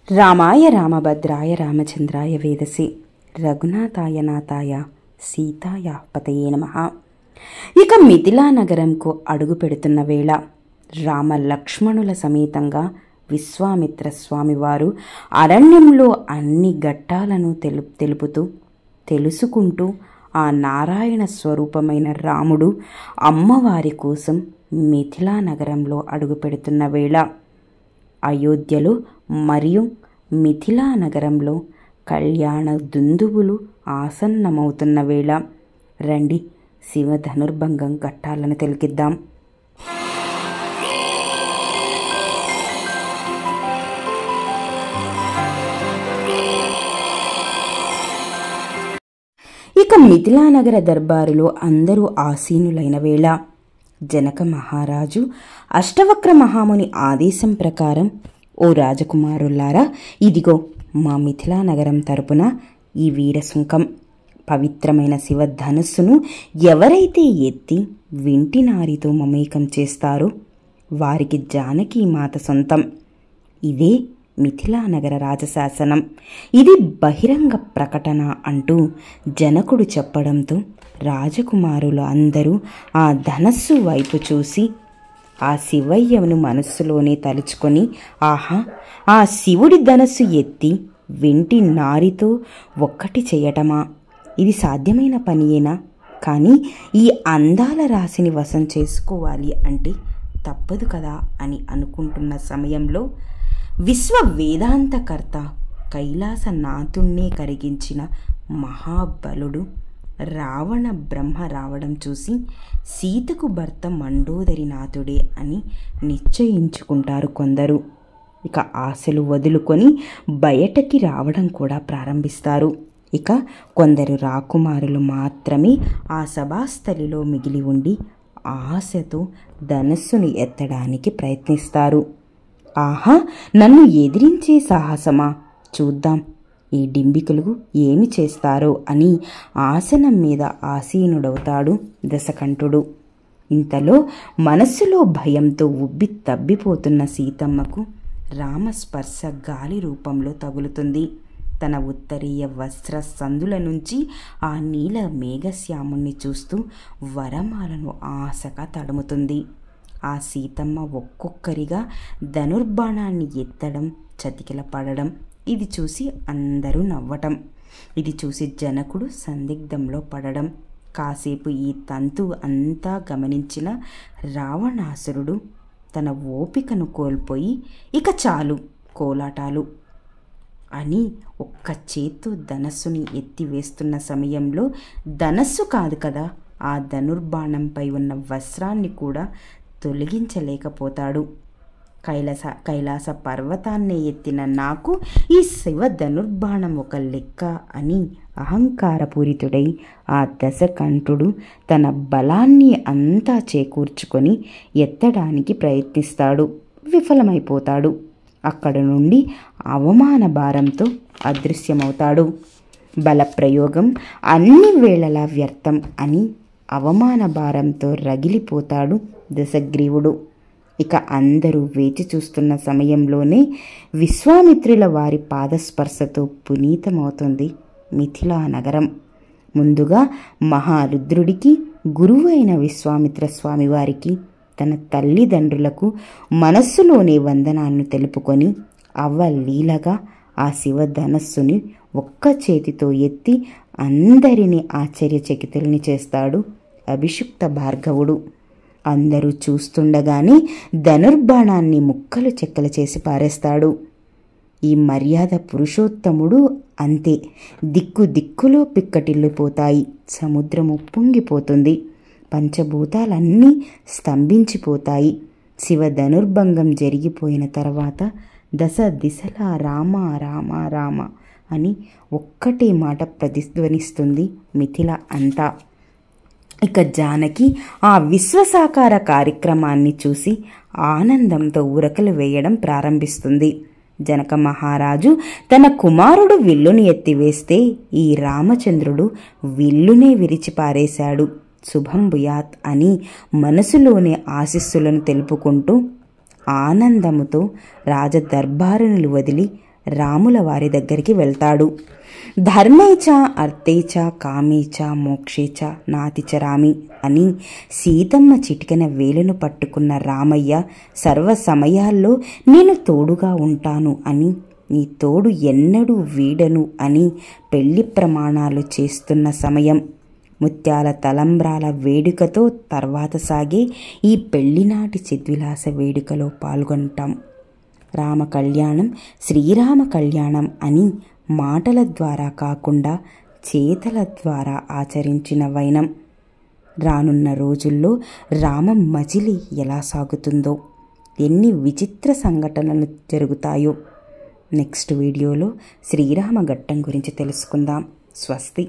రామాయ రామభద్రాయ రామచంద్రాయ వేదసి రఘునాథాయ నాథాయ సీతాయ పతయే నమః. ఇక మిథిలా నగరంకు అడుగు పెడుతున్న వేళ రామ లక్ష్మణుల సమేతంగా విశ్వామిత్ర స్వామివారు అరణ్యంలో అన్ని ఘట్టాలను తెలుసుకుంటూ ఆ నారాయణ స్వరూపమైన రాముడు అమ్మవారి కోసం మిథిలా నగరంలో అడుగు పెడుతున్న వేళ అయోధ్యలో మరియు మిథిలా నగరంలో కళ్యాణ దుందుబులు ఆసన్నమవుతున్న వేళ రండి శివ ధనుర్భంగం ఘట్టాలను తిలకిద్దాం. ఇక మిథిలా నగర దర్బారులో అందరూ ఆసీనులైన వేళ జనక మహారాజు అష్టవక్ర మహాముని ఆదేశం ప్రకారం, ఓ రాజకుమారులారా, ఇదిగో మా మిథిలా నగరం తరపున ఈ వీరసుంకం పవిత్రమైన శివ ధనుస్సును ఎవరైతే ఎత్తి వింటినారితో మమేకం చేస్తారో వారికి జానకీ మాత సొంతం. ఇదే మిథిలా నగర రాజశాసనం, ఇది బహిరంగ ప్రకటన అంటూ జనకుడు చెప్పడంతో రాజకుమారులు అందరూ ఆ ధనస్సు వైపు చూసి ఆ శివయ్యను మనస్సులోనే తలుచుకొని, ఆహా, ఆ శివుడి ధనస్సు ఎత్తి వెంటి నారితో ఒక్కటి చేయటమా? ఇది సాధ్యమైన పనియేనా? కానీ ఈ అందాల రాశిని వశం చేసుకోవాలి అంటే తప్పదు కదా అని అనుకుంటున్న సమయంలో విశ్వవేదాంతకర్త కైలాసనాథుణ్ణే కరిగించిన మహాబలుడు రావణ బ్రహ్మ రావడం చూసి సీతకు భర్త మండోదరినాథుడే అని నిశ్చయించుకుంటారు కొందరు. ఇక ఆశలు వదులుకొని బయటకి రావడం కూడా ప్రారంభిస్తారు. ఇక కొందరు రాకుమారులు మాత్రమే ఆ సభాస్థలిలో మిగిలి ఉండి ఆశతో ధనస్సును ఎత్తడానికి ప్రయత్నిస్తారు. ఆహా, నన్ను ఎదిరించే సాహసమా? చూద్దాం ఈ డింబికులు ఏమి చేస్తారో అని ఆసనం మీద ఆసీనుడవుతాడు దశకంఠుడు. ఇంతలో మనస్సులో భయంతో ఉబ్బి తబ్బిపోతున్న సీతమ్మకు రామస్పర్శ గాలి రూపంలో తగులుతుంది. తన ఉత్తరీయ వస్త్ర సందుల నుంచి ఆ నీల మేఘశ్యాముణ్ణి చూస్తూ వరమాలను ఆశగా తడుముతుంది. ఆ సీతమ్మ ఒక్కొక్కరిగా ధనుర్బాణాన్ని ఎత్తడం, చతికిల పడడం, ఇది చూసి అందరూ నవ్వటం, ఇది చూసి జనకుడు సందిగ్ధంలో పడడం. కాసేపు ఈ తంతు అంతా గమనించిన రావణాసురుడు తన ఓపికను కోల్పోయి, ఇక చాలు కోలాటాలు అని ఒక్క చేత్తో ధనస్సుని ఎత్తివేస్తున్న సమయంలో ధనస్సు కాదు కదా, ఆ ధనుర్బాణంపై ఉన్న వస్త్రాన్ని కూడా తొలగించలేకపోతాడు. కైలాస పర్వతాన్నే ఎత్తిన నాకు ఈ శివ ధనుర్బాణం ఒక లెక్క అని అహంకారపూరితుడై ఆ దశకంఠుడు తన బలాన్ని అంతా చేకూర్చుకొని ఎత్తడానికి ప్రయత్నిస్తాడు. విఫలమైపోతాడు. అక్కడ నుండి అవమాన భారంతో అదృశ్యమవుతాడు. బలప్రయోగం అన్ని వేళలా వ్యర్థం అని అవమాన భారంతో రగిలిపోతాడు దశగ్రీవుడు. ఇక అందరూ వేచి చూస్తున్న సమయంలోనే విశ్వామిత్రుల వారి పాదస్పర్శతో పునీతమవుతుంది మిథిలా నగరం. ముందుగా మహారుద్రుడికి గురువు అయిన విశ్వామిత్ర స్వామివారికి తన తల్లిదండ్రులకు మనస్సులోనే వందనాలను తెలుపుకొని అవ్వలీలగా ఆ శివ ధనస్సుని ఒక్క చేతితో ఎత్తి అందరినీ ఆశ్చర్యచకితుల్ని చేస్తాడు అభిషిక్త భార్గవుడు. అందరూ చూస్తుండగానే ధనుర్బాణాన్ని ముక్కలు చెక్కలు చేసి పారేస్తాడు. ఈ మర్యాద పురుషోత్తముడు అంతే. దిక్కు దిక్కులో పిక్కటిల్లిపోతాయి. సముద్రము పొంగిపోతుంది. పంచభూతాలన్నీ స్తంభించిపోతాయి. శివ ధనుర్భంగం జరిగిపోయిన తర్వాత దశ దిశలా రామ రామ రామ అని ఒక్కటే మాట ప్రతిధ్వనిస్తుంది మిథిల అంతా. ఇక జానకి ఆ విశ్వసాకార కార్యక్రమాన్ని చూసి ఆనందంతో ఉరకలు వేయడం ప్రారంభిస్తుంది. జనక మహారాజు తన కుమారుడు విల్లుని ఎత్తివేస్తే ఈ రామచంద్రుడు విల్లునే విరిచిపారేశాడు. శుభం భూయాత్ అని మనసులోనే ఆశీస్సులను తెలుపుకుంటూ ఆనందముతో రాజదర్బారును వదిలి రాముల వారి దగ్గరికి వెళ్తాడు. ధర్మేచ అర్థేచ కామేచ మోక్షేచ నాతిచరామి అని సీతమ్మ చిటికెన వేలును పట్టుకున్న రామయ్య సర్వ సమయాల్లో నేను తోడుగా ఉంటాను అని, నీ తోడు ఎన్నడూ వీడను అని పెళ్లి ప్రమాణాలు చేస్తున్న సమయం. ముత్యాల తలంబ్రాల వేడుకతో తర్వాత సాగే ఈ పెళ్లినాటి చిద్విలాస వేడుకలో పాల్గొంటాం. రామ కళ్యాణం శ్రీరామ కళ్యాణం అని మాటల ద్వారా కాకుండా చేతల ద్వారా ఆచరించిన వైనం. రానున్న రోజుల్లో రామం మజిలి ఎలా సాగుతుందో, ఎన్ని విచిత్ర సంఘటనలు జరుగుతాయో నెక్స్ట్ వీడియోలో శ్రీరామ ఘట్టం గురించి తెలుసుకుందాం. స్వస్తి.